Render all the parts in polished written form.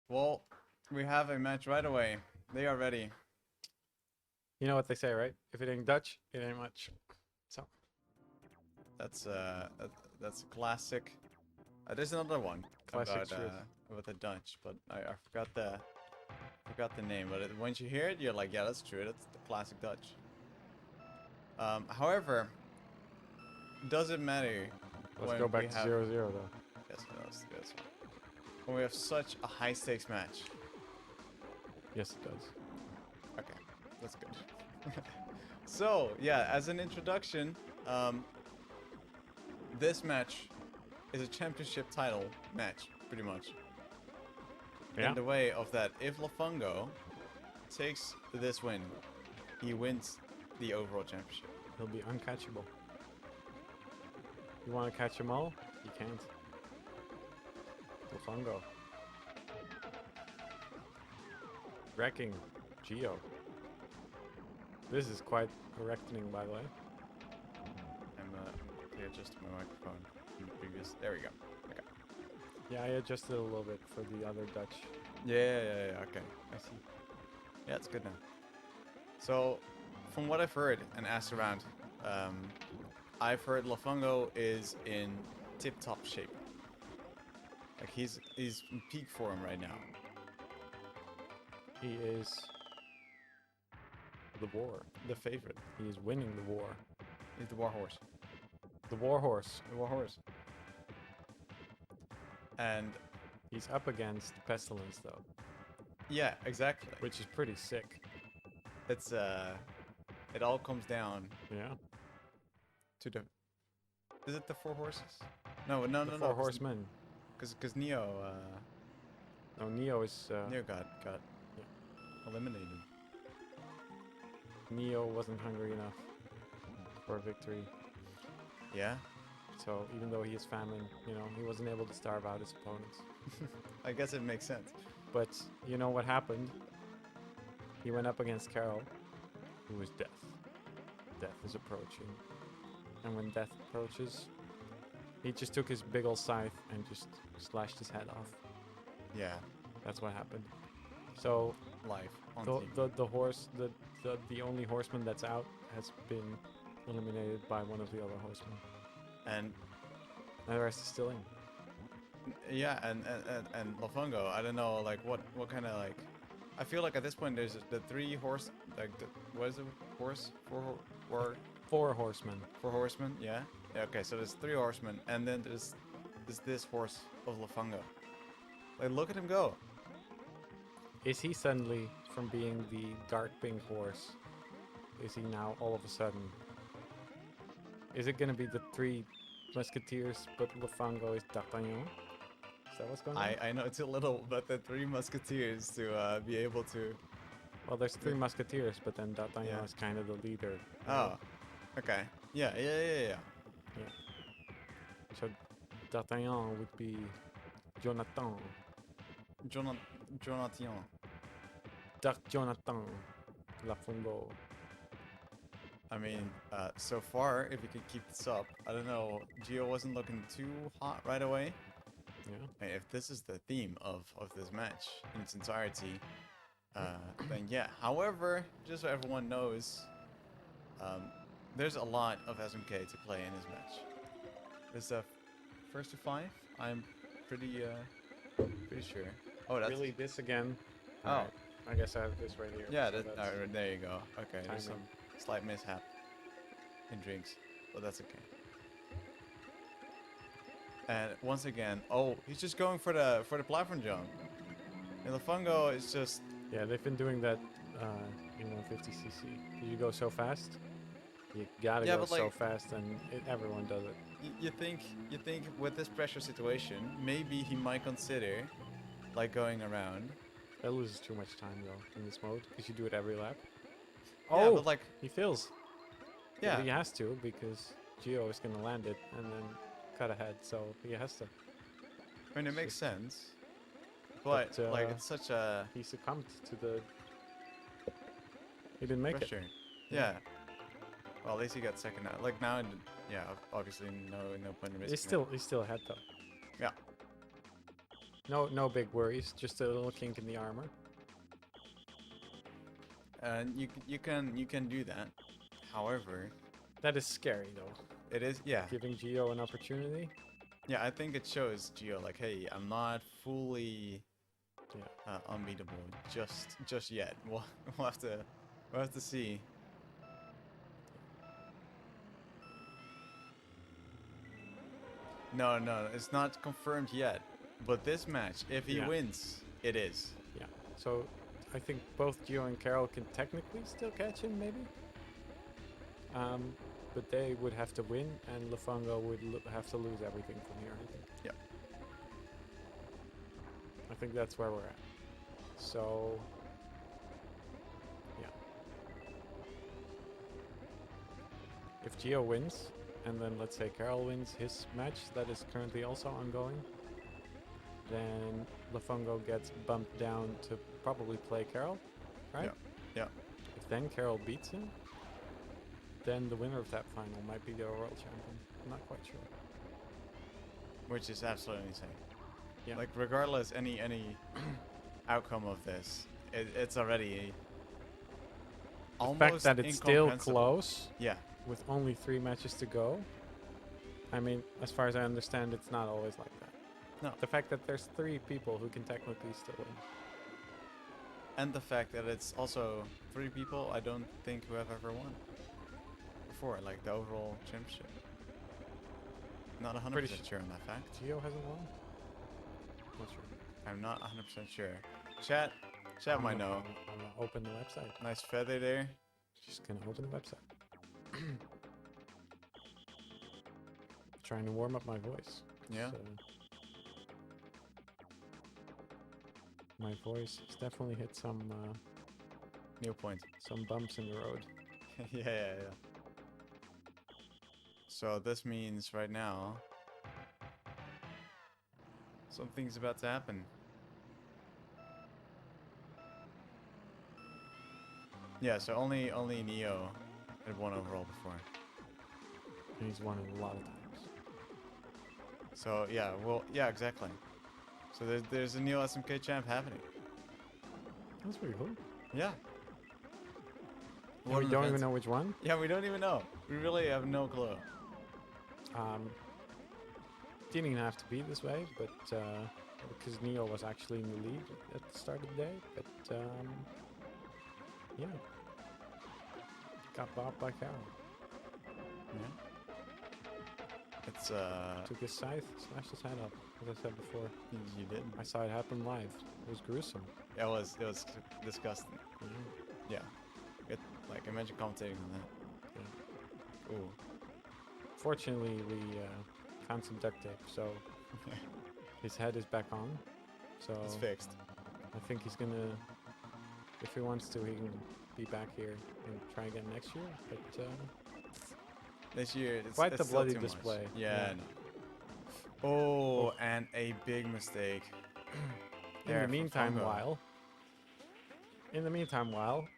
Well, we have a match right away. They are ready. You know what they say, right? If it ain't Dutch, it ain't much. So That's that's a classic. There's another one classic about truth. with the Dutch, but I forgot the name. But once you hear it, you're like, yeah, that's true. That's the classic Dutch. However, does it matter Let's when go we back to have 0-0 though. yes, yes, when we have such a high stakes match? Yes, it does. Okay, that's good. So yeah, as an introduction, this match is a championship title match, pretty much. Yeah. In the way of that, if Lafungo takes this win, he wins the overall championship. He'll be uncatchable. You want to catch them all? You can't. Fungo. Wrecking Geo. This is quite a reckoning, by the way. I'm readjusting my microphone from the previous. There we go. Okay. Yeah, I adjusted a little bit for the other Dutch. Yeah. Okay. I see. Yeah, it's good now. So, from what I've heard and asked around, I've heard Lafungo is in tip-top shape. Like he's in peak form right now. He is the war. The favorite. He is winning the war. He's the war horse. The war horse. The war horse. And he's up against Pestilence though. Yeah, exactly. Which is pretty sick. It's it all comes down. Yeah. To the. Is it the four horses? No. Four horsemen. Because Neo. No, Neo is. Neo got eliminated. Neo wasn't hungry enough for a victory. Yeah. So even though he is famine, he wasn't able to starve out his opponents. I guess it makes sense. But you know what happened? He went up against Carol, who is death. Death is approaching. And when death approaches, he just took his big ol' scythe and just slashed his head off. Yeah. That's what happened. So life on the only horseman that's out has been eliminated by one of the other horsemen. And the rest is still in. Yeah, and Lafungo, I don't know, like what kind of like. I feel like at this point there's the three horse, like what is it, horse, four horsemen. Four horsemen, yeah. Okay, so there's three horsemen, and then there's this horse of Lafungo. Like, look at him go. Is he suddenly, from being the dark pink horse, is he now all of a sudden? Is it gonna be the three musketeers, but Lafungo is D'Artagnan? Is that what's going on? I know it's a little, but the three musketeers to be able to. Well, there's three musketeers, but then D'Artagnan is kind of the leader. Oh, okay. Yeah. So D'Artagnan would be Jonathan. Jonathan. Dark Jonathan Lafungo. I mean, so far, if we could keep this up, I don't know, Geo wasn't looking too hot right away. Yeah. If this is the theme of this match in its entirety, then yeah. However, just so everyone knows, there's a lot of SMK to play in this match. There's a first to five. I'm pretty sure. Oh, that's really this again. Oh, right. I guess I have this right here. Yeah, so there you go. Okay, timing. there's some slight mishap in drinks, but that's okay. And once again, oh, he's just going for the platform jump. And Lafungo is just. Yeah, they've been doing that in 150cc. You go so fast. You gotta go so fast, and everyone does it. You think with this pressure situation, maybe he might consider, like, going around. That loses too much time though in this mode because you do it every lap. Yeah, but like he feels. Yeah, but he has to because Geo is gonna land it and then cut ahead, so he has to. I mean, it makes sense. But like, it's such a. He succumbed to the. He didn't make pressure. it. Yeah. Well, at least he got second now. Like now, yeah, obviously no point in risking. He's still ahead though. Yeah. No big worries. Just a little kink in the armor. And you can do that. However, That is scary though. it is, yeah. Giving Geo an opportunity. Yeah, I think it shows Geo like, hey, I'm not fully Yeah. unbeatable just yet. We'll have to see. No, it's not confirmed yet. But this match, if he Yeah. wins, it is. Yeah. So I think both Geo and Carol can technically still catch him, maybe. But they would have to win, and Lafongo would have to lose everything from here. I think. Yeah. I think that's where we're at. So. Yeah. If Geo wins, and then let's say Carol wins his match that is currently also ongoing, then Lafongo gets bumped down to probably play Carol, right? Yeah. If then Carol beats him, then the winner of that final might be the world champion. I'm not quite sure. Which is absolutely insane. Yeah. Like regardless any outcome of this, it's already The almost fact that it's still incomprehensible. close Yeah. with only 3 matches to go. I mean, as far as I understand, it's not always like that. No. The fact that there's 3 people who can technically still win. And the fact that it's also 3 people I don't think who have ever won before, like the overall championship. Not 100% sure on that fact. Geo hasn't won? Not sure. I'm not 100% sure. Chat might know. I'm gonna open the website. Nice feather there. Just gonna open the website. Trying to warm up my voice. Yeah. So my voice has definitely hit some New point. some bumps in the road. yeah. So this means right now something's about to happen. Yeah, so only Neo had won overall before. And he's won it a lot of times. So yeah, well, yeah, exactly. So there's a Neo SMK champ happening. That's pretty cool. Yeah. And What we an don't even event. know which one. Yeah, we don't even know. We really have no clue. Didn't even have to be this way, but because Neo was actually in the lead at the start of the day. But yeah, got bopped by Carol. Yeah. It's Took his scythe, smashed his head up. As I said before, you did. I saw it happen live. It was gruesome. It was disgusting. Yeah. Yeah. Like imagine commentating on that. Yeah. Ooh. Fortunately, we found some duct tape, so his head is back on. So It's fixed. I think he's gonna, if he wants to, he can be back here and try again next year. But This year, it's quite it's the still bloody too much. display. Yeah. Yeah. No. Oh, and a big mistake. in there the from meantime, Fongo.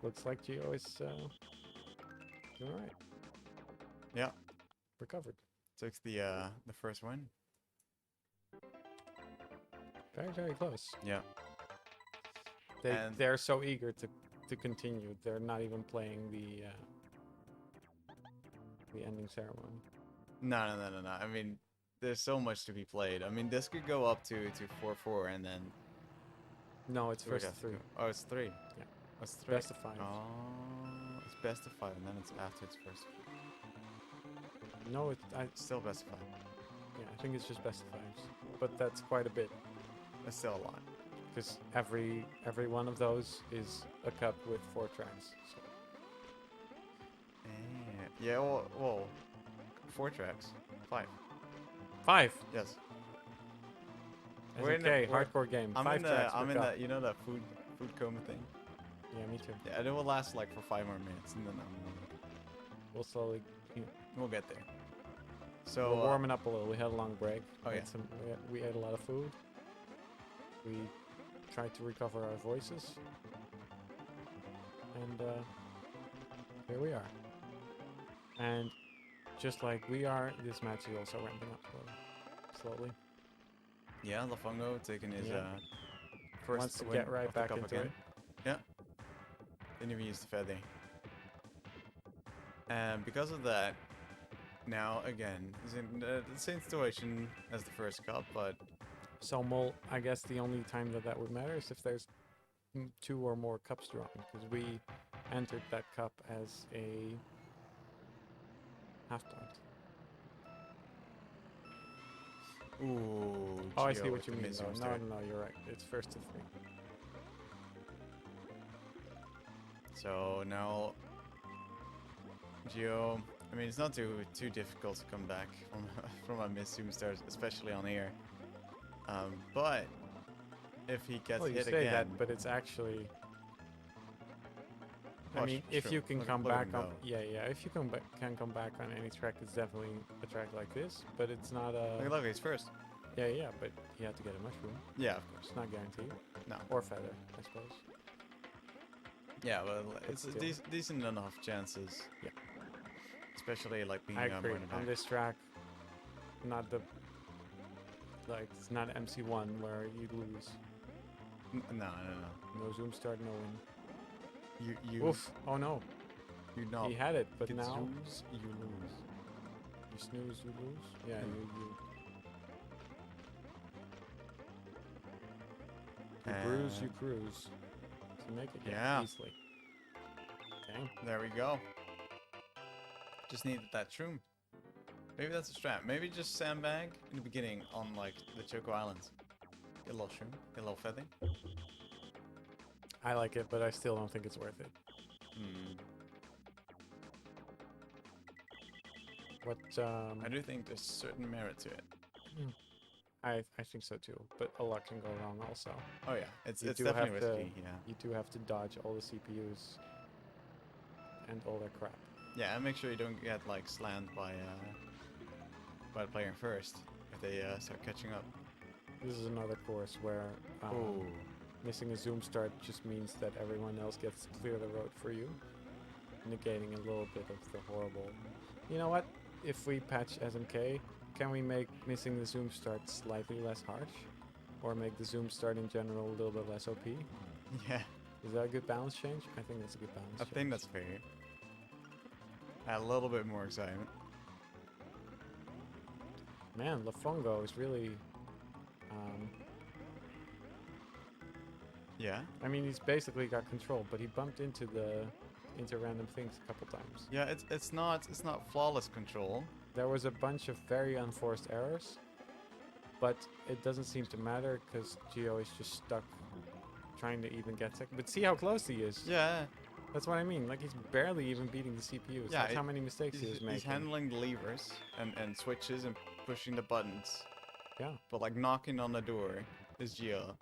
looks like Geo is doing alright. Yeah. Recovered. Took the first win. Very, very close. Yeah. And- They're so eager to continue. They're not even playing the ending ceremony. No. I mean, there's so much to be played. I mean, this could go up to 4-4 and then. No, it's so we'd first have to 3. go- Oh, it's 3. Yeah. Oh, it's 3. Best of 5. Oh, it's best of 5, and then it's after it's first. No, Still best of 5. yeah, I think it's just best of 5s. But that's quite a bit, That's still a lot. because every one of those is a cup with 4 tracks. So. Yeah. Well, 4 tracks. 5. 5. Yes. That's We're in the- okay. we're- Hardcore game. I'm 5 in the tracks I'm per in cup. that, you know, that food coma thing. Yeah, me too. Yeah, it will last like for 5 more minutes, and then We'll slowly. we'll get there. We're So warming up a little. We had a long break. Oh, We had yeah. we ate a lot of food. We tried to recover our voices. And here we are. And just like we are, this match is also ramping up slowly. Yeah, Lafongo taking his Yeah. first Wants to win get right of the back cup into again. it. Yeah. Didn't even use the feather. And because of that, now again, is in the same situation as the first cup, but So I guess the only time that would matter is if there's 2 or more cups drawn, because we entered that cup as a half point. ooh, Oh, I Gio see what with you the mean. mid-zoom No, start. no, you're right. It's first to 3. So now Gio, I mean, it's not too difficult to come back from from a mid-zoom start, especially on air. But if he gets Well, you hit say again, that, but it's actually. I well, mean, if true. you can Look- come look at back him on, go. yeah, if you can come back on any track, it's definitely a track like this. But it's not a. Look, he's first. Yeah, but you have to get a mushroom. Yeah, of course. It's not guaranteed. No. Or feather, I suppose. Yeah, well, it's still. decent enough chances. Yeah. Especially like being I agree. more in the On back. this track, not the. Like, it's not MC1 where you lose. No. No zoom start, no win. You Oof. Oh no. you not He had it, but get now. zooms, you lose. You snooze, you lose? Yeah, Hmm. you bruise, you cruise. To make it, Yeah. easily. Dang. There we go. Just needed that shroom. Maybe that's a strat. Maybe just sandbag in the beginning on like the Choco Islands. Get a little shroom, get a little feather. I like it, but I still don't think it's worth it. Hmm. What, I do think there's certain merit to it. I think so too, but a lot can go wrong also. Oh yeah, it's You do definitely have to- risky. Yeah. You do have to dodge all the CPUs and all that crap. Yeah, and make sure you don't get like slammed by the player in first if they start catching up. This is another course where Ooh. missing a zoom start just means that everyone else gets to clear the road for you, negating a little bit of the horrible. You know what? If we patch SMK, can we make missing the zoom start slightly less harsh? Or make the zoom start in general a little bit less OP? Yeah, Is that a good balance change? I think that's a good balance I change. think that's fair. Add a little bit more excitement. Man, Lafongo is really... Yeah. I mean, he's basically got control, but he bumped into random things a couple times. Yeah, it's not flawless control. There was a bunch of very unforced errors, but it doesn't seem to matter because Gio is just stuck trying to even get second. But see how close he is. Yeah. That's what I mean. Like, he's barely even beating the CPUs. Yeah, That's how many mistakes he was making. He's handling the levers and switches and pushing the buttons. Yeah. But like knocking on the door is Gio.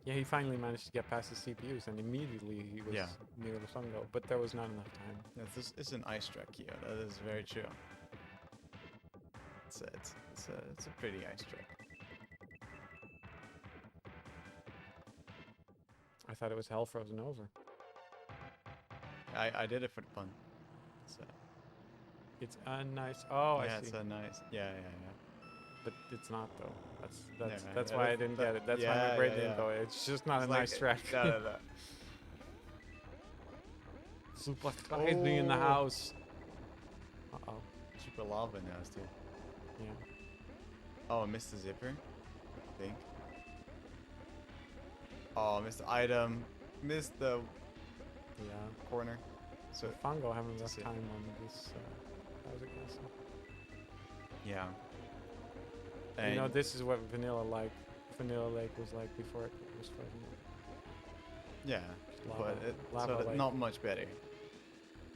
Yeah, he finally managed to get past the CPUs, and immediately he was Yeah. near Lafongo, but there was not enough time. Yeah, this is an ice track, Gio. That is very true. It's a pretty ice track. I thought it was hell frozen over. I did it for the pun. So, It's a nice. Oh, yeah, I see. it's a nice. Yeah. But it's not though. Yeah, That's yeah, why I didn't get it. That's why my brain didn't go. It's just not It's a like- nice track. No. Super crazy in the Oh. house. Uh oh. Super lava now, too. Yeah. Oh, I missed the zipper. I think. Oh, missed the item. Missed the Yeah. corner. So, Fango having rough see. time on this. How's it going? yeah. You know, And- this is what Vanilla Lake was like before it was frozen. Yeah, Lava- but lava lake. not much better.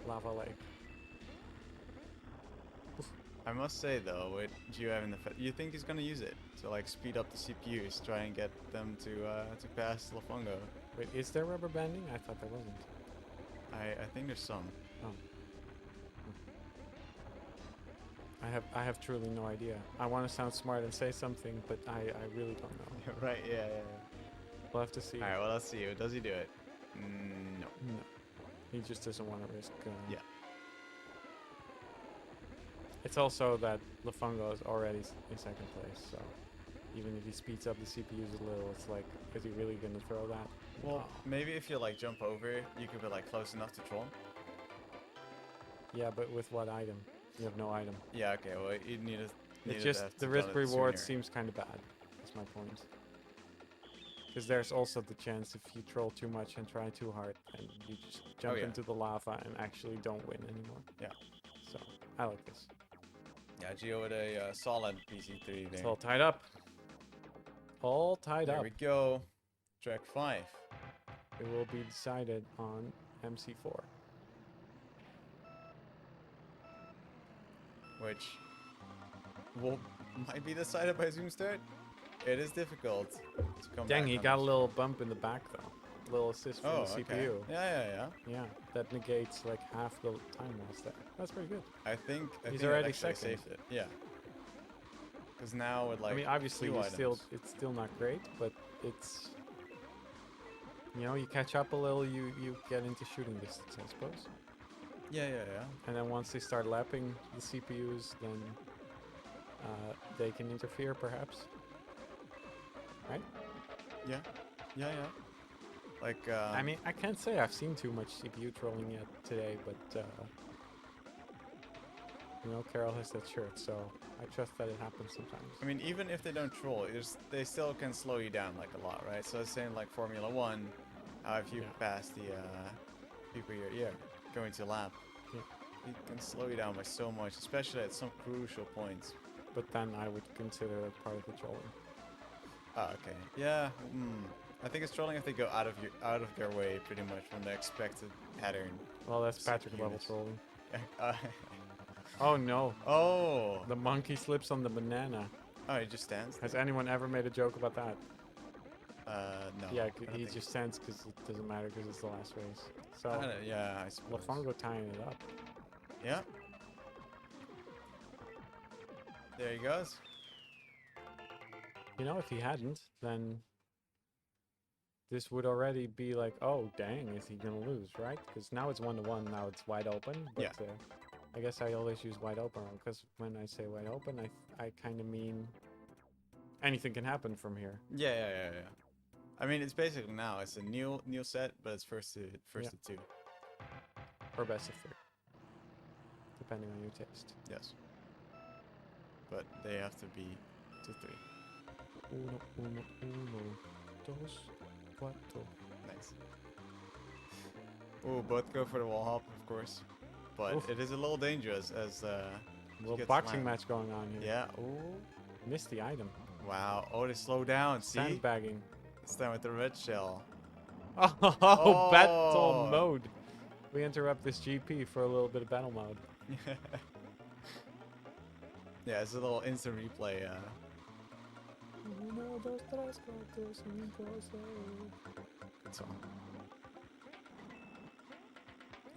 Lava Lake. I must say though, with Gio having you think he's gonna use it to like speed up the CPUs, try and get them to pass Lafongo. Wait, is there rubber banding? I thought there wasn't. I think there's some. Oh. I have truly no idea. I want to sound smart and say something, but I really don't know. Right? Yeah. We'll have to see. All right. Well, let's see. Does he do it? No. No. He just doesn't want to risk. Yeah. It's also that Lafongo is already in second place, so Even if he speeds up the CPUs a little, it's like, is he really gonna throw that? Well, No. maybe if you like jump over, you could be like close enough to troll. Yeah, but with what item? You have no item. Yeah, okay, well, you need to. It's just the risk reward seems kind of bad. That's my point. Because there's also the chance if you troll too much and try too hard, and you just jump yeah. into the lava and actually don't win anymore. Yeah. So I like this. Yeah, Geo with a solid PC3 It's there. all tied up. All tied There up. we go. Track 5. It will be decided on MC4. Which might be decided by Zoom Start. It is difficult to come Dang, back he on got a this. little bump in the back though. Little assist from Oh, the okay. CPU. Yeah. Yeah, that negates like half the time lost there. That's pretty good. I think He's it already actually second. saved it. Yeah. Because now with like I mean, obviously, few it's still not great, but it's, you know, you catch up a little, you get into shooting distance, I suppose. Yeah. And then once they start lapping the CPUs, then they can interfere, perhaps. Right? Yeah. Like I mean, I can't say I've seen too much CPU trolling yet today, but you know, Carol has that shirt, so I trust that it happens sometimes. I mean, even if they don't troll, they still can slow you down like a lot, right? So it's saying like Formula One, if you pass the people you're going to lap, it can slow you down by so much, especially at some crucial points. But then I would consider it part of the trolling. Oh, okay. Yeah. I think it's trolling if they go out of their way pretty much from the expected pattern. Well, that's Patrick level CPUs. trolling. Oh no, Oh. the monkey slips on the banana. Oh, he just stands. Has anyone ever made a joke about that? No. Yeah, I don't he think just stands because it doesn't matter because it's the last race. so. So, Yeah, I suppose. Lafongo tying it up. Yeah. There he goes. You know, if he hadn't, then this would already be like, oh, dang, is he going to lose, right? Because now it's 1-1, now it's wide open. But Yeah. I guess I always use wide open, because when I say wide open, I kind of mean anything can happen from here. Yeah. I mean, it's basically now it's a new set, but it's first to two. Or best of 3. Depending on your taste. Yes. But they have to be 2-3. Uno, dos, cuatro. Nice. Ooh, both go for the wall hop, of course. But Oof. it is a little dangerous as Little gets boxing slammed. match going on here. Yeah. Ooh. Missed the item. Wow. Oh, they slow down. See? Sandbagging. It's time with the red shell. Oh, battle mode. We interrupt this GP for a little bit of battle mode. Yeah, it's a little instant replay. Uno, dos, tres, cuatro, cinco, seis. Good song.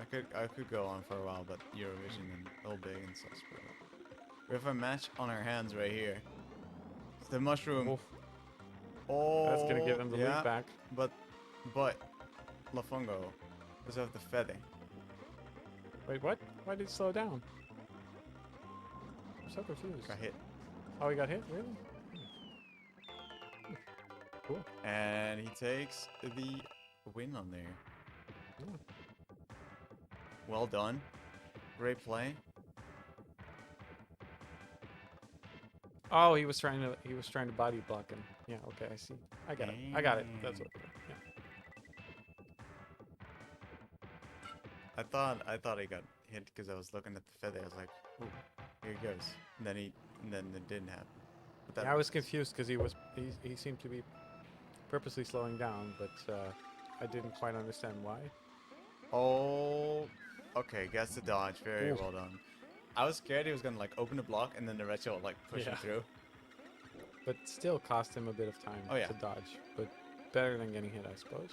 I could go on for a while, but Eurovision and a little big and such. But we have a match on our hands right here. It's the mushroom. Oof. Oh, That's gonna give him the lead back. But Lafongo does have the feather. Wait, what? Why did it slow down? I'm so confused. Got hit, Oh, he got hit? Really? Cool. and he takes the win on there. Yeah. Well done. Great play. Oh, he was trying to body block him. Yeah, okay, I see. I got it. That's what. Yeah. I thought he got hit because I was looking at the feather. I was like, ooh, here he goes. And then it didn't happen. But that Yeah, I was confused because he seemed to be purposely slowing down, but I didn't quite understand why. Oh, okay, gets the dodge. Very Ooh. well done. I was scared he was gonna like open the block and then the red shell would like push him Yeah. through. But still cost him a bit of time Oh, yeah. to dodge. But better than getting hit, I suppose.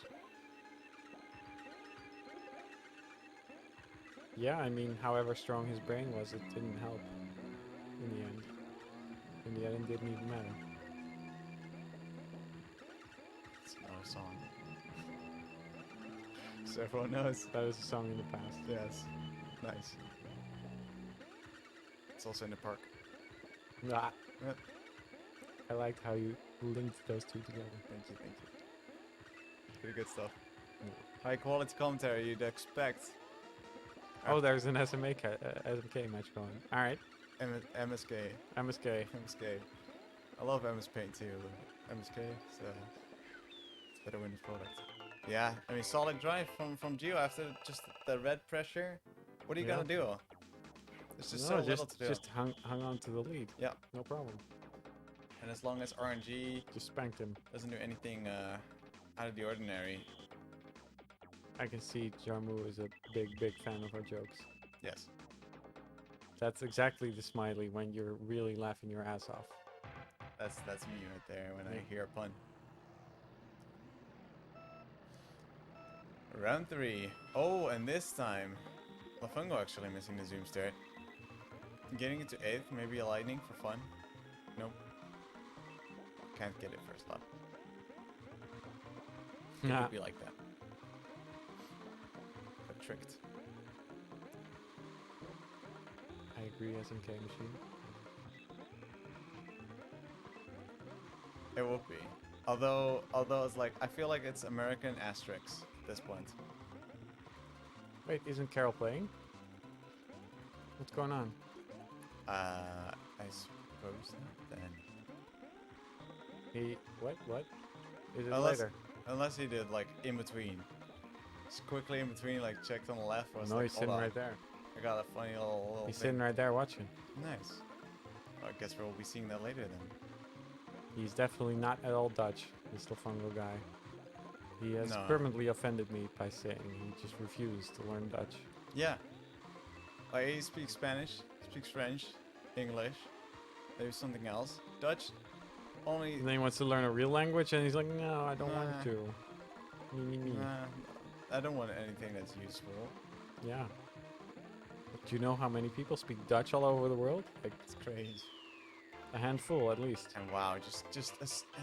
Yeah, I mean, however strong his brain was, it didn't help in the end. In the end, it didn't even matter. It's another song. So everyone knows. That is a song in the past. Yes. Nice. It's also in the park. Ah, I liked how you linked those two together. Thank you, thank you. Pretty good stuff. High quality commentary you'd expect. Oh, there's an SMK match going. All right, MSK. MSK. MSK. I love MS Paint too. MSK, it's better when it's product. Yeah, I mean, solid drive from Gio after just the red pressure. What are you gonna do? There's just so little to do. Just hung on to the lead. Yeah. No problem. And as long as RNG Just spanked him. doesn't do anything out of the ordinary. I can see Jarmu is a big fan of our jokes. Yes. That's exactly the smiley when you're really laughing your ass off. That's me right there when I hear a pun. Round 3. Oh, and this time, Lafungo actually missing the zoom start. Getting into 8th, maybe a lightning for fun. Nope. Can't get it first lap. It would be like that. Got tricked. I agree, SMK machine. It would be. Although it's like, I feel like it's American asterisks at this point. Wait, isn't Carol playing? What's going on? I suppose not then. What? Is it Unless- later? Unless he did like in between. Just quickly in between, like checked on the left. Was No, like, he's sitting hold on, right there. I got a funny little He's thing. sitting right there watching. Nice. Well, I guess we'll be seeing that later then. He's definitely not at all Dutch, this Lafungo guy. He has No. permanently offended me by saying he just refused to learn Dutch. Yeah. Like he speaks Spanish, speaks French, English, maybe something else. Dutch, only. And then he wants to learn a real language, and he's like, no, I don't Nah. want to. Me. Nah, I don't want anything that's useful. Yeah. But do you know how many people speak Dutch all over the world? Like It's crazy. a handful at least. And wow, just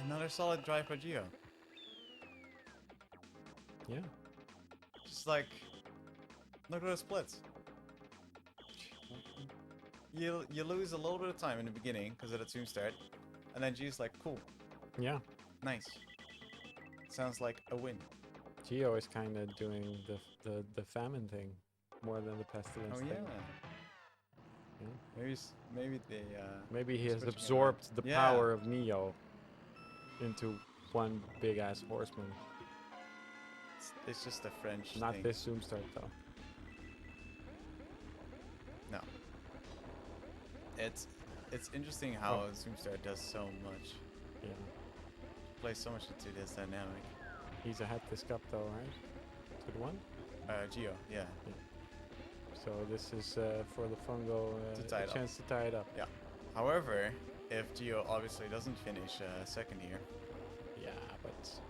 another solid drive by Gio. Yeah. Just like, look at those splits. You lose a little bit of time in the beginning because of the zoom start, and then Gio's like, cool, Yeah. nice. Sounds like a win. Gio is kind of doing the famine thing more than the pestilence Oh thing. yeah. Yeah. Maybe they. Maybe he has switching absorbed the Yeah. power of Neo into one big ass horseman. It's just a French Not thing. this zoom start though. No. It's interesting how zoom start does so much. Yeah. Plays so much into this dynamic. He's ahead this cup though, right? 2-1. Gio, yeah. So this is for the Fungo To tie a it up. chance to tie it up. However, if Gio obviously doesn't finish second here, Yeah, but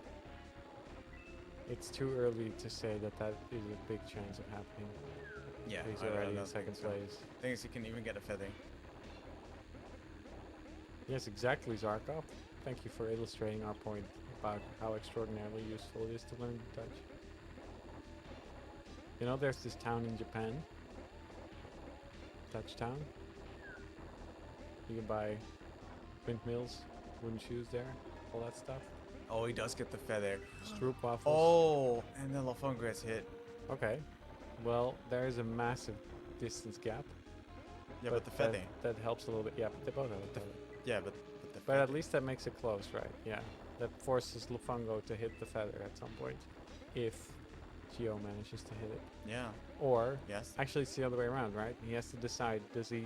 it's too early to say that that is a big chance of happening. yeah, He's I already don't in second think so. place. Thing is, he can even get a feather. Yes, exactly, Zarkov. Thank you for illustrating our point about how extraordinarily useful it is to learn Dutch. You know, there's this town in Japan, Dutch town. You can buy windmills, wooden shoes there, all that stuff. Oh, he does get the feather. Stroop waffles. Oh, and then Lafongo gets hit. Okay. Well, there is a massive distance gap. Yeah, but the feather. That helps a little bit. Yeah, but they both have a feather. Yeah, but the But at least that makes it close, right? Yeah. That forces Lufungo to hit the feather at some point, if Gio manages to hit it. Yeah. Or Yes. actually, it's the other way around, right? He has to decide: does he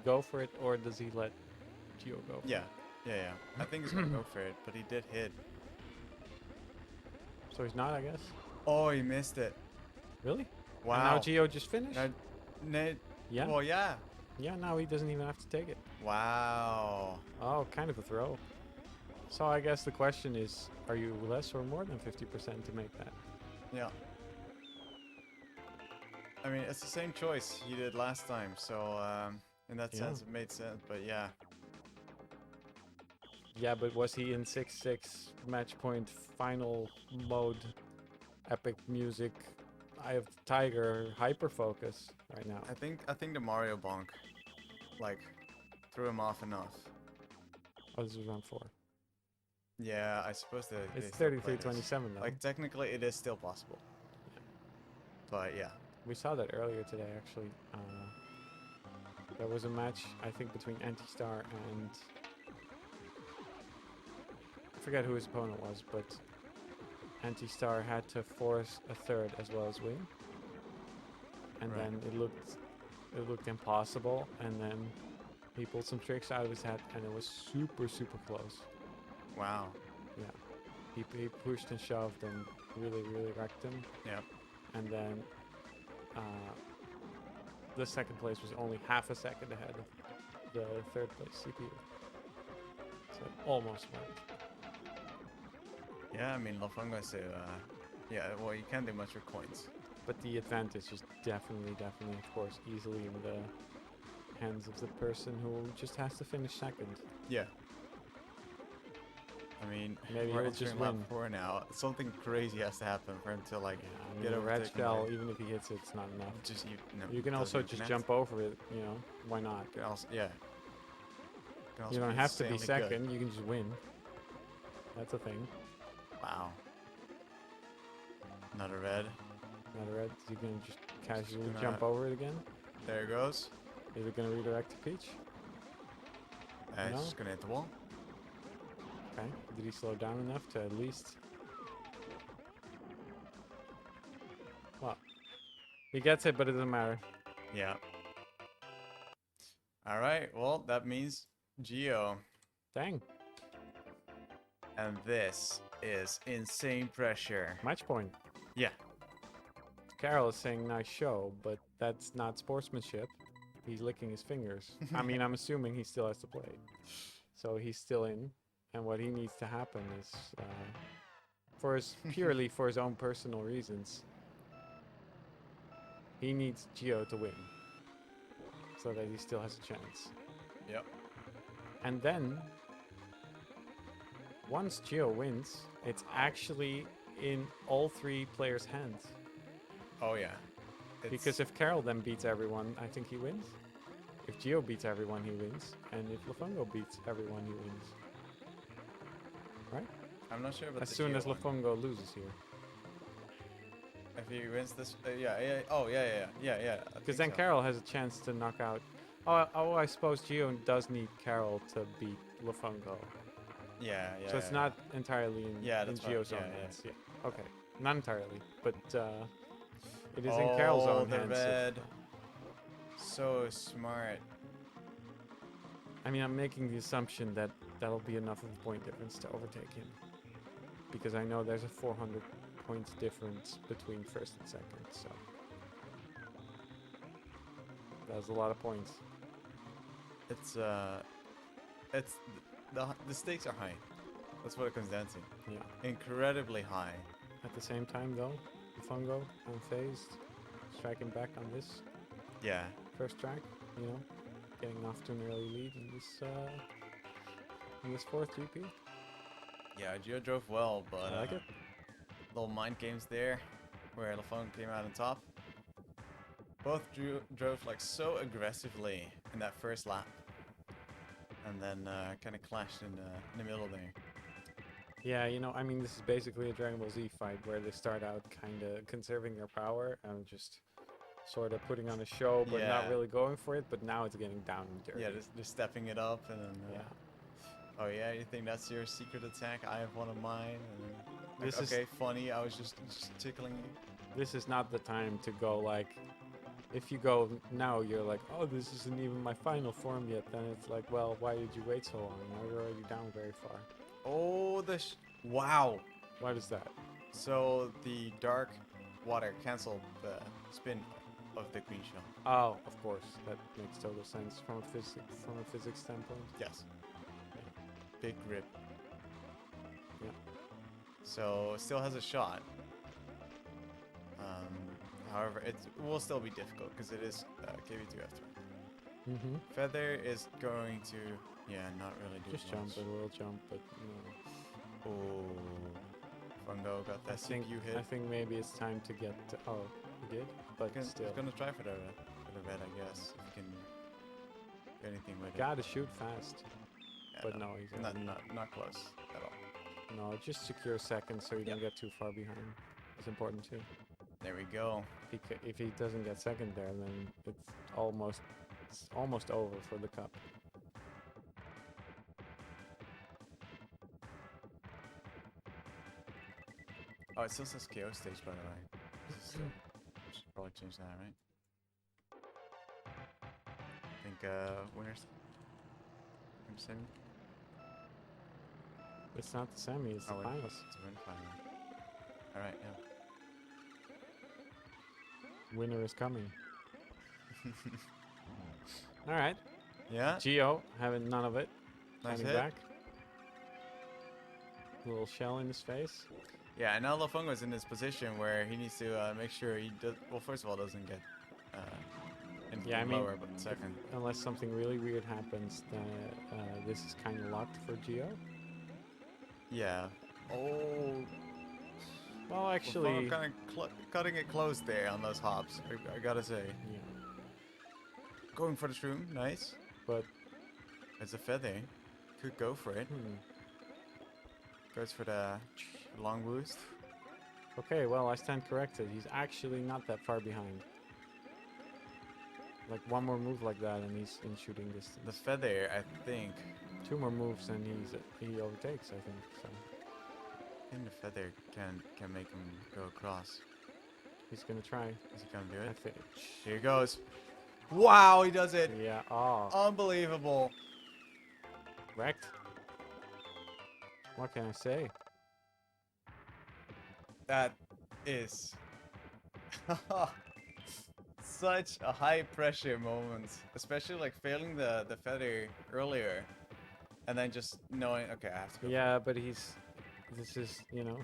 go for it, or does he let Gio go? Yeah. Yeah. I think he's gonna go for it, but he did hit. So he's not, I guess. Oh, he missed it. Really? Wow. And now Gio just finished. Yeah. Well, yeah. Yeah. Now he doesn't even have to take it. Wow. Oh, kind of a throw. So I guess the question is: are you less or more than 50% to make that? Yeah. I mean, it's the same choice you did last time, so in that sense it made sense. But yeah. Yeah, but was he in 6-6 match point final mode, epic music, Eye of the Tiger, hyper focus right now? I think the Mario bonk, like, threw him off enough. Oh, this is round 4. Yeah, I suppose they It's still play this. 33-27 though. Like technically, it is still possible. But yeah. We saw that earlier today, actually. There was a match, I think, between Anti-Star and... I forget who his opponent was, but Anti-Star had to force a third as well as win. And Right. then it looked impossible, and then he pulled some tricks out of his head, and it was super, super close. Wow. Yeah. He pushed and shoved and really, really wrecked him. Yep. And then the second place was only half a second ahead of the third place CPU. So it almost went. Yeah, I mean, Lofongo is yeah, well, you can't do much with coins. But the advantage is definitely, of course, easily in the hands of the person who just has to finish second. Yeah. I mean, Maybe we're he'll just entering lap win. 4 now. Something crazy has to happen for him to like Yeah, I mean, get a over red shell, even if he hits it, it's not enough. Just You can also just jump over it, you know, why not? Can also, yeah. Can also You don't be have to be insanely good. second, you can just win. That's a thing. Wow. Another red. Not a red, you can just casually gonna- jump over it again. There it goes. Is it going to redirect to Peach? It's No. just gonna hit the wall. Okay, did he slow down enough to at least... Well, he gets it, but it doesn't matter. Yeah. All right. Well, that means Geo, Dang, and this is insane pressure. match point. Yeah. Carol is saying nice show, but that's not sportsmanship. He's licking his fingers. I mean, I'm assuming he still has to play. So he's still in, and what he needs to happen is, purely for his own personal reasons, he needs Geo to win, so that he still has a chance. Yep. And then, once Geo wins, it's actually in all three players' hands. Oh yeah. Because if Carol then beats everyone, I think he wins. If Geo beats everyone, he wins. And if Lofongo beats everyone, he wins. Right? I'm not sure about As the soon Geo as one. Lofongo loses here. If he wins this, yeah. Oh yeah. I Because think then so. Carol has a chance to knock out... Oh, I suppose Geo does need Carol to beat Lofongo. Yeah. So it's not entirely in, Yeah, in that's right. Geo's Yeah, own yeah. hands. Yeah. Okay. Not entirely. But it is in Carol's own the hands. red. So smart. I mean, I'm making the assumption that that'll be enough of a point difference to overtake him. Because I know there's a 400 points difference between first and second, so... That's a lot of points. It's the stakes are high. That's what it comes down to. Yeah. Incredibly high. At the same time, though, Fungo, unfazed, striking back on this Yeah. first track, you know, getting off to an early lead in this fourth GP. Yeah, Geo drove well, but I like it. little mind games there, where Lafon came out on top. Both drove like so aggressively in that first lap, and then kind of clashed in the middle there. Yeah, you know, I mean, this is basically a Dragon Ball Z fight where they start out kind of conserving their power and just sort of putting on a show, but not Yeah. really going for it. But now it's getting down and dirty. Yeah, they're stepping it up, and then Yeah. oh yeah, you think that's your secret attack? I have one of mine. And then, like, This is- okay, funny. I was just tickling you. This is not the time to go like, if you go now, you're like, oh, this isn't even my final form yet. Then it's like, well, why did you wait so long? Now you're already down very far. Oh, wow. What is that? So the dark water canceled the spin of the green shell. Oh, of course, that makes total sense from a physics standpoint. Yes. Big grip. Yeah. So still has a shot. However, it will still be difficult because it is KB2 after. Mm-hmm. Feather is going to, not really do Just much. jump, it will jump, but you know. Oh, Fungo got that CPU hit. I think maybe it's time to get. Oh, he did, but He's still, gonna try for the red, I guess. If he can do anything with it. gotta shoot fast. Yeah, But no, he's not, already- not close at all. No, just secure second so you don't get too far behind. It's important too. There we go. If he doesn't get second there, then it's almost over for the cup. Oh, it still says KO stage, by the way. Should probably change that, right? I think winners. Semi. It's not the semi, it's the finals. It's a win final. All right, yeah. Winner is coming. All right. Yeah. Gio having none of it. Nice Coming hit. back. Little shell in his face. Yeah, and now Lafungo's in this position where he needs to make sure he does. Well, first of all, doesn't get Yeah, I mean, lower, but second. Unless something really weird happens, then this is kind of locked for Gio. Yeah. Oh. Well, actually, kind of cutting it close there on those hops. I gotta say. yeah. Going for the shroom, nice. But It's a feather. Could go for it. Goes for the long boost. okay, well, I stand corrected. He's actually not that far behind. Like one more move like that, and he's in shooting distance. The feather, I think. 2 more moves, and he overtakes. I think so. I think the feather can make him go across. He's gonna try. Is he gonna do I it? think. Here he goes. Wow, he does it. Yeah. Oh, Unbelievable. wrecked. What can I say? That is such a high pressure moment, especially like failing the feather earlier, and then just knowing, okay, I have to go. Yeah, but this is, you know,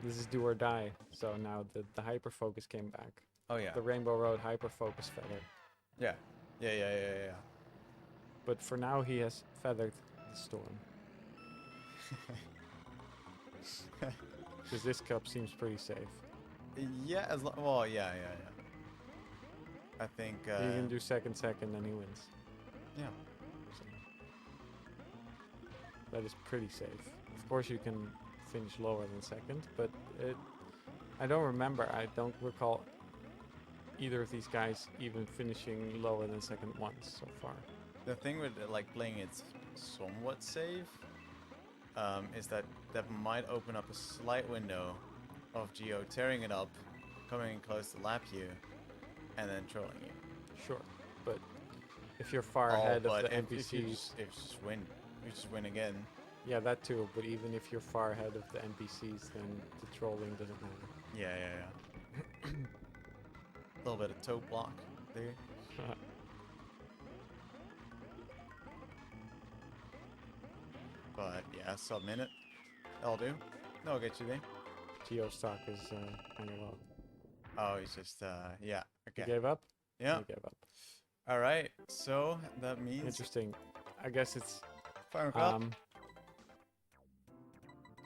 this is do or die. So now the hyper focus came back. Oh yeah. The Rainbow Road hyper focus feather. Yeah. Yeah. But for now he has feathered the storm. Because this cup seems pretty safe. Yeah. Well, yeah. I think. He can do second, and he wins. Yeah. So that is pretty safe. Of course, you can finish lower than second, but I don't remember. I don't recall either of these guys even finishing lower than second once so far. The thing with like playing it somewhat safe is that might open up a slight window of Geo tearing it up, coming in close to lap you, and then trolling you. Sure, but if you're far ahead of the NPCs, if you just win again. yeah, that too. But even if you're far ahead of the NPCs, then the trolling doesn't matter. Yeah. A little bit of toe block there. But yeah, sub-minute. That'll do. That'll get you there. Geo stock is kind of low. Oh, he's just, yeah. He Okay. gave up? Yeah. He gave up. Alright, so that means Interesting. I guess it's Final Cup.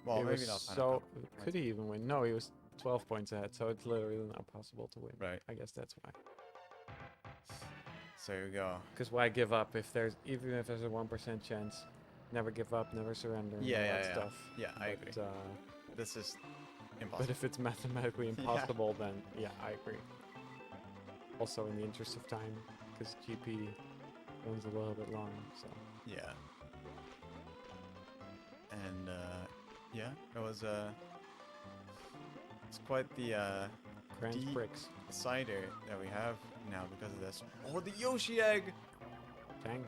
Well, it maybe was not Final so Cup. could he even win? No, he was 12 points ahead, so it's literally not possible to win. Right. I guess that's why. So here we go. Because why give up if there's even if there's a 1% chance? Never give up, never surrender, and all that stuff. Yeah, I agree. This is impossible. But if it's mathematically impossible, then yeah, I agree. Also, in the interest of time, because GP runs a little bit long, so. Yeah. And yeah, it was it's quite the Grand deep bricks. cider that we have now because of this. Oh, the Yoshi egg! Dang.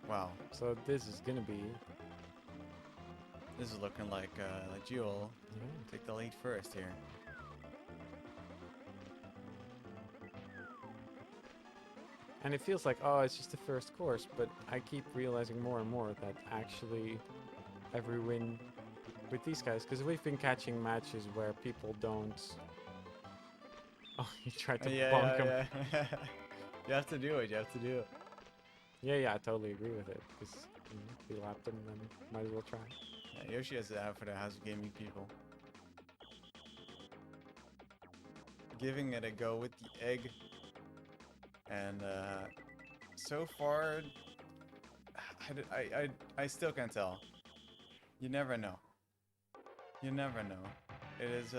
Wow, So this is gonna be. this is looking like Jewel Yeah. take the lead first here. And it feels like, oh, it's just the first course, but I keep realizing more and more that actually every win with these guys, because we've been catching matches where people don't. Oh, you tried to bonk him. Yeah. You have to do it. You have to do it. Yeah, I totally agree with it. Because we lapped him, then might as well try. Yeah, Yoshi has it out for the House of Gaming people. Giving it a go with the egg. And so far, I still can't tell. You never know. You never know. It is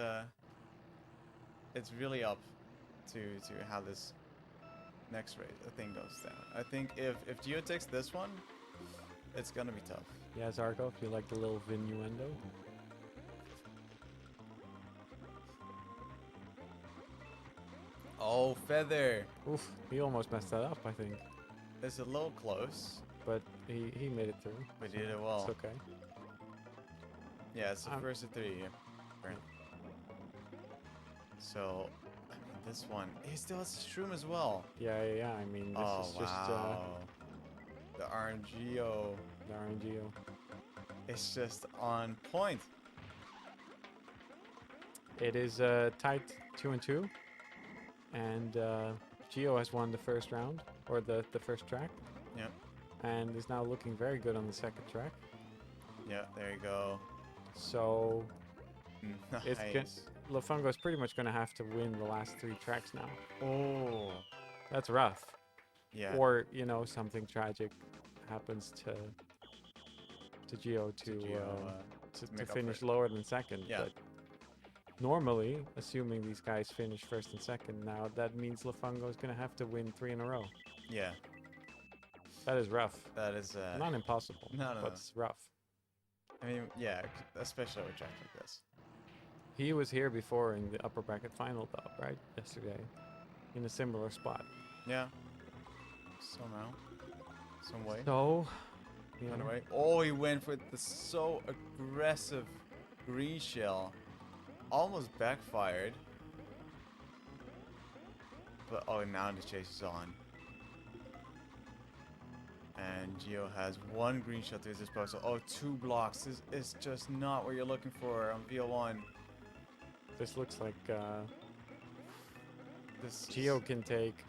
it's really up to how this next race thing goes down. I think if Gio takes this one, it's gonna be tough. Yeah, Zarko, if you like the little innuendo. Oh, Feather! Oof, he almost messed that up, I think. It's a little close, But he made it through. but he did it well. It's okay. Yeah, it's the first of three. Yeah. Right. So, I mean, this one, he still has Shroom as well. Yeah. I mean, this is just The RNGO. the RNGO. It's just on point. It is tied 2-2. And Gio has won the first round, or the first track. Yep. And is now looking very good on the second track. Yeah, there you go. So Nice. Lafungo is pretty much going to have to win the last 3 tracks now. Oh. That's rough. Yeah. Or, you know, something tragic happens to Gio to make up finish for it. lower than second. Yeah. But normally, assuming these guys finish first and second now, that means Lafungo is going to have to win 3 in a row. Yeah. That is rough. That is Not impossible, no. but it's rough. I mean, yeah, especially with tracks like this. He was here before in the upper bracket final, though, right? Yesterday, in a similar spot. Yeah. Somehow. Some way. So, you know, Anyway. Oh, he went for the so aggressive green shell. Almost backfired. But oh, now the chase is on. And Gio has 1 green shell to his disposal. Oh, 2 blocks. This is just not what you're looking for on VO1. this looks like This Gio can take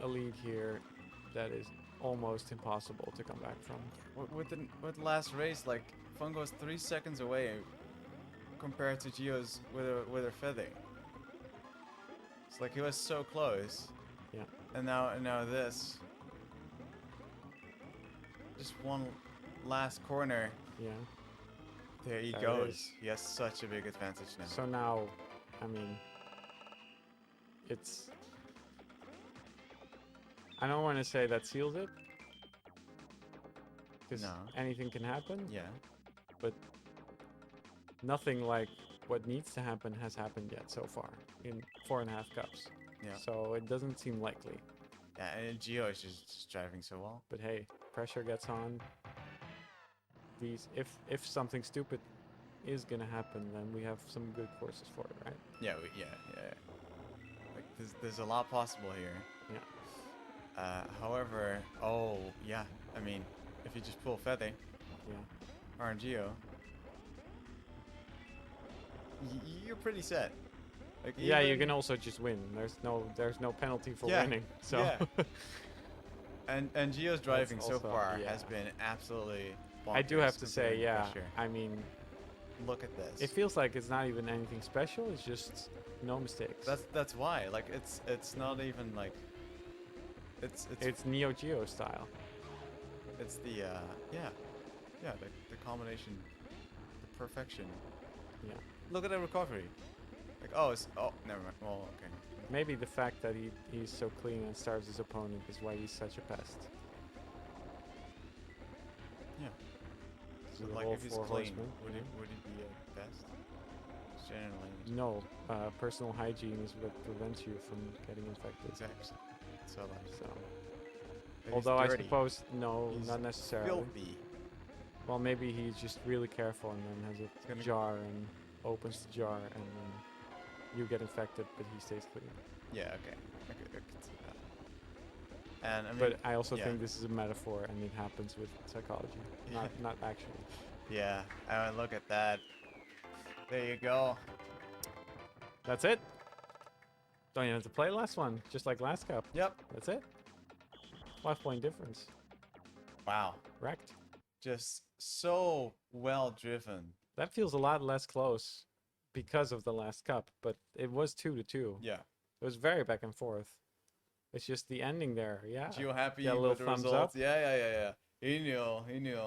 a lead here that is almost impossible to come back from. with the last race, like Fungo's 3 seconds away compared to Gio's with her feather. It's like he was so close. Yeah. And now this. Just one last corner. Yeah. There he There it goes. is. He has such a big advantage now. So now, I mean, it's. I don't want to say that seals it, because No. anything can happen. Yeah. But nothing like what needs to happen has happened yet so far in 4.5 cups. Yeah. So it doesn't seem likely. Yeah, and Gio is just driving so well. But hey, pressure gets on. These, if something stupid is gonna happen, then we have some good courses for it, right? Yeah, yeah. Like there's a lot possible here. Yeah. However, oh yeah, I mean, if you just pull Fede Yeah. or Gio, you're pretty set. Like Yeah, you even- can also just win. There's no penalty for Yeah, winning. So yeah. And Gio's driving so also- far yeah. has been absolutely. I do bonkers have to say, considering the yeah. pressure. I mean, Look at this. it feels like it's not even anything special. It's just no mistakes. That's why. Like it's not even like. It's Neo Geo style. It's the the combination, the perfection. Yeah. Look at the recovery. Like never mind. Well, okay. Maybe the fact that he's so clean and starves his opponent is why he's such a pest. Yeah. So The like whole if he's 4 clean, horsemen, would yeah. it be a best? Generally. No, personal hygiene is what prevents you from getting infected. Exactly. So like. So, but he's although I dirty. suppose no, He's not necessarily. Filthy. Well, maybe he's just really careful and then has gonna- a jar and opens the jar and then you get infected, but he stays clean. Yeah. Okay. I could see that. And I mean. But I also yeah. think this is a metaphor and it happens with psychology, Yeah. not actually. Yeah. I mean, look at that. There you go. That's it. Don't even have to play last one, just like last cup. Yep. That's it. 5-point difference. Wow. Wrecked. Just so well driven. That feels a lot less close because of the last cup, but it was 2-2. Yeah. It was very back and forth. It's just the ending there, yeah. Gio happy Got a with little the thumbs results. up. Yeah. He knew.